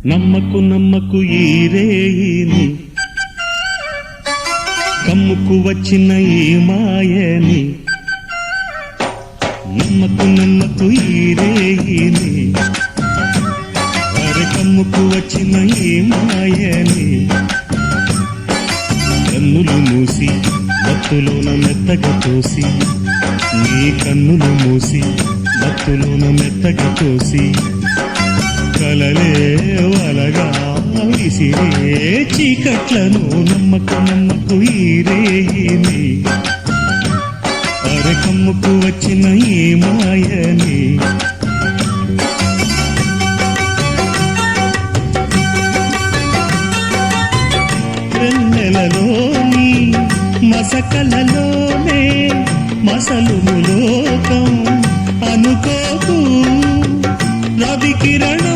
నమ్మకు నమ్మకు ఈ రేయిని, కమ్ముకు వచ్చిన ఈ మాయని. నమ్మకు నమ్మకు ఈ రేయిని, అరే కమ్ముకు వచ్చిన ఈ మాయని. కన్నులు మూసి మత్తులోన మెత్తగా తోసి, నీ కన్నులు మూసి మత్తులోన మెత్తగా తోసి, కలలే వలగా విసిరే చీకట్లను. నమ్మకు నమ్మకు ఈ రేయిని, అరే కమ్ముకు వచ్చిన ఈ మాయని. వెన్నెలలోని మసకలలోనే మసలుము లోకం అనుకోకు, రవి కిరణ